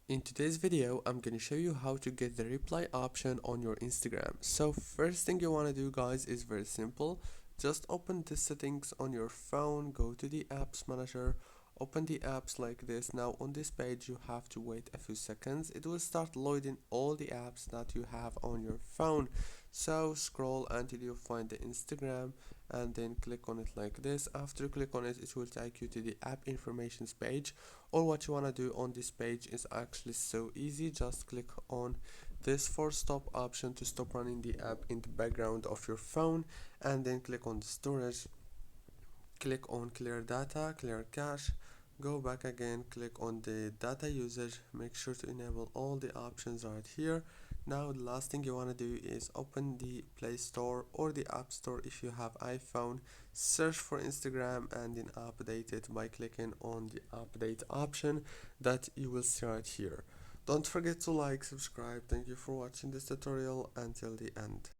In today's video, I'm gonna show you how to get the reply option on your Instagram. So first thing you wanna do, guys, is very simple. Just open the settings on your phone, go to the apps manager, open the apps like this. Now on this page, you have to wait a few seconds. It will start loading all the apps that you have on your phone. So scroll until you find the Instagram and then click on it like this. After you click on it, it will take you to the app informations page. All what you want to do on this page is actually so easy. Just click on this force stop option to stop running the app in the background of your phone, and then click on the storage, click on clear data, clear cache, go back again, click on the data usage, make sure to enable all the options right here. Now the last thing you want to do is open the Play Store or the App Store if you have iPhone, search for Instagram and then update it by clicking on the update option that you will see right here. Don't forget to like, subscribe. Thank you for watching this tutorial until the end.